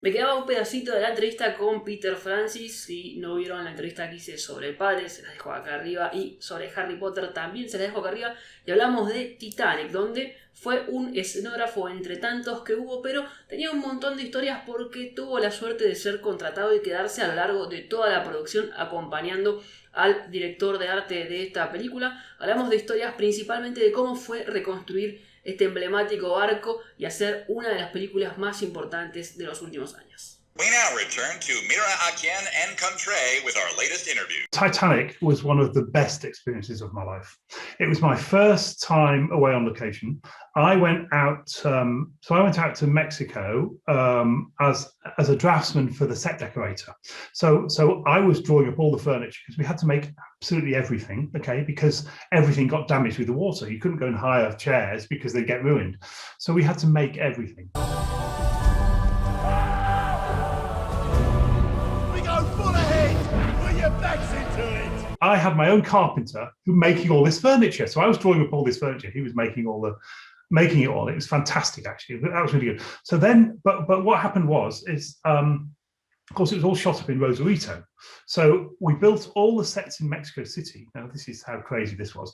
Me quedaba un pedacito de la entrevista con Peter Francis. Si no vieron la entrevista que hice sobre el padre, se las dejo acá arriba. Y sobre Harry Potter también se las dejo acá arriba. Y hablamos de Titanic, donde fue un escenógrafo entre tantos que hubo, pero tenía un montón de historias porque tuvo la suerte de ser contratado y quedarse a lo largo de toda la producción acompañando al director de arte de esta película. Hablamos de historias principalmente de cómo fue reconstruir este emblemático barco y hacer una de las películas más importantes de los últimos años. We now return to Mira Akien and Contre with our latest interview. Titanic was one of the best experiences of my life. It was my first time away on location. I went out to Mexico as a draftsman for the set decorator. So I was drawing up all the furniture because we had to make absolutely everything, okay, because everything got damaged with the water. You couldn't go and hire chairs because they'd get ruined. So we had to make everything. I had my own carpenter who making all this furniture. So I was drawing up all this furniture. He was making it all. It was fantastic, actually. That was really good. So then, but what happened was, of course, it was all shot up in Rosarito. So we built all the sets in Mexico City. Now, this is how crazy this was.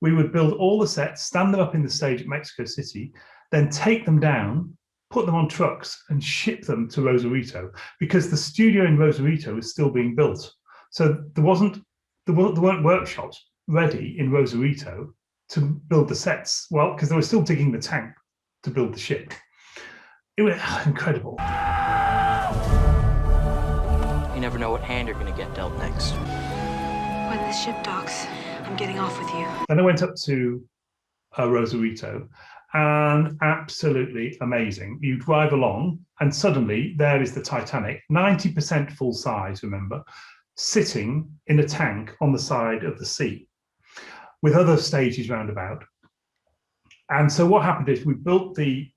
We would build all the sets, stand them up in the stage at Mexico City, then take them down, put them on trucks and ship them to Rosarito because the studio in Rosarito was still being built. So there weren't workshops ready in Rosarito to build the sets. Well, because they were still digging the tank to build the ship. It was incredible. You never know what hand you're going to get dealt next. When the ship docks, I'm getting off with you. Then I went up to Rosarito, and absolutely amazing. You drive along and suddenly there is the Titanic, 90% full size, remember, sitting in a tank on the side of the sea with other stages round about. And so what happened is we built the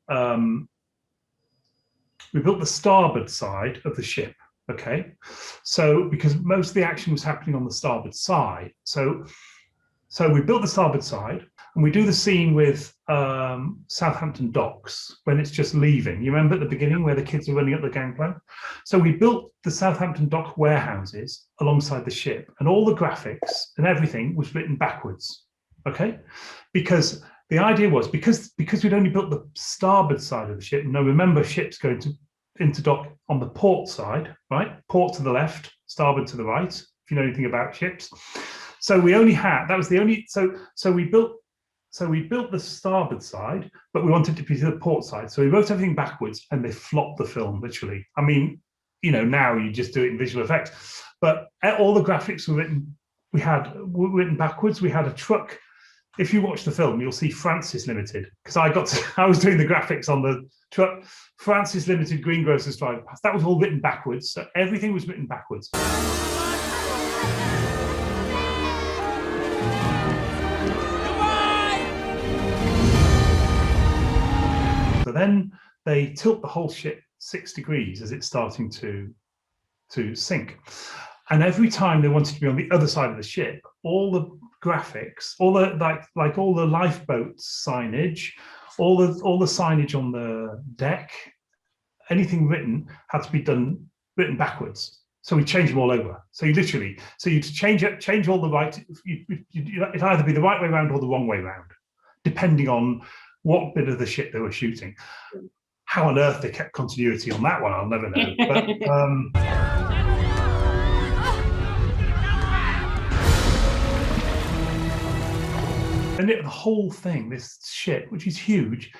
starboard side of the ship, okay? So because most of the action was happening on the starboard side. So we built the starboard side, and we do the scene with Southampton docks when it's just leaving. You remember at the beginning where the kids are running up the gangplank? So we built the Southampton dock warehouses alongside the ship, and all the graphics and everything was written backwards, okay? Because the idea was, because we'd only built the starboard side of the ship, now remember ships going into dock on the port side, right? Port to the left, starboard to the right, if you know anything about ships. So we only had, that was the only, so we built the starboard side, but we wanted to be to the port side. So we wrote everything backwards and they flopped the film, literally. I mean, you know, now you just do it in visual effects, but all the graphics were written backwards. We had a truck. If you watch the film, you'll see Francis Limited, because I was doing the graphics on the truck. Francis Limited greengrocers driving past. That was all written backwards. So everything was written backwards. So then they tilt the whole ship 6 degrees as it's starting to sink. And every time they wanted to be on the other side of the ship, all the graphics, all the like all the lifeboat signage, all the signage on the deck, anything written had to be written backwards. So we changed them all over. So you change all the right. It'd either be the right way around or the wrong way around, depending on what bit of the ship they were shooting. How on earth they kept continuity on that one, I'll never know. But and the whole thing, this ship, which is huge,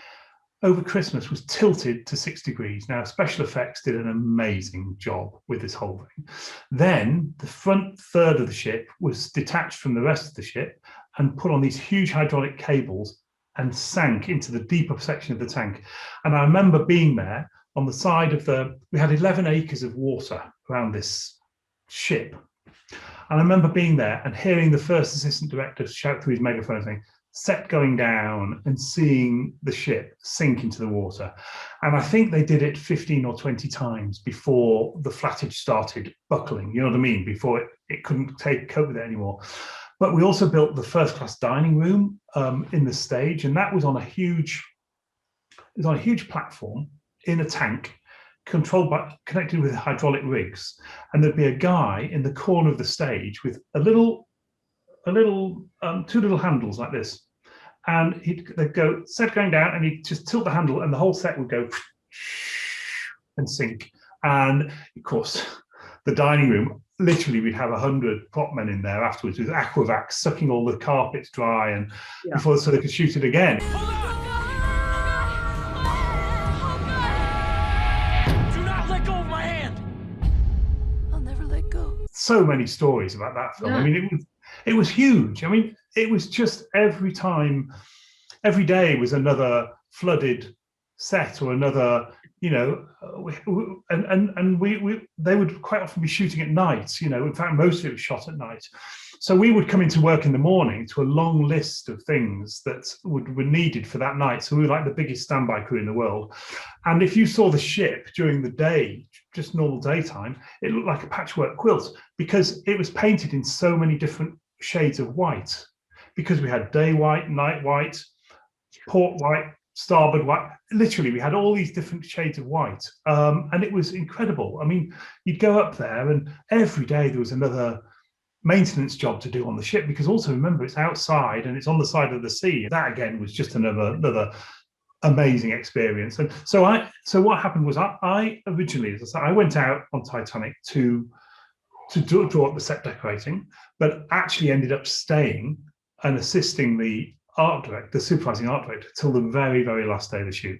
over Christmas was tilted to 6 degrees. Now, special effects did an amazing job with this whole thing. Then the front third of the ship was detached from the rest of the ship and put on these huge hydraulic cables and sank into the deeper section of the tank. And I remember being there on the side of we had 11 acres of water around this ship. And I remember being there and hearing the first assistant director shout through his megaphone saying, "Set going down," and seeing the ship sink into the water. And I think they did it 15 or 20 times before the flattage started buckling, you know what I mean? Before it couldn't cope with it anymore. But we also built the first class dining room in the stage, and that was on a huge platform in a tank, connected with hydraulic rigs, and there'd be a guy in the corner of the stage with two little handles like this, and they'd go set going down, and he'd just tilt the handle, and the whole set would go and sink. And of course, the dining room, literally, we'd have 100 prop men in there afterwards with aquavacs sucking all the carpets dry, and before so they could shoot it again. So many stories about that film. I mean, it was huge. I mean, it was just every day was another flooded set or another, you know, and they would quite often be shooting at night. You know, in fact, most of it was shot at night. So we would come into work in the morning to a long list of things that were needed for that night. So we were like the biggest standby crew in the world. And if you saw the ship during the day, just normal daytime, it looked like a patchwork quilt because it was painted in so many different shades of white. Because we had day white, night white, port white, starboard white. Literally, we had all these different shades of white. And it was incredible. I mean, you'd go up there and every day there was another maintenance job to do on the ship, because also remember, it's outside and it's on the side of the sea. That again was just another amazing experience. And so what happened was I originally, as I said, I went out on Titanic to draw up the set decorating, but actually ended up staying and assisting the supervising art director till the very, very last day of the shoot.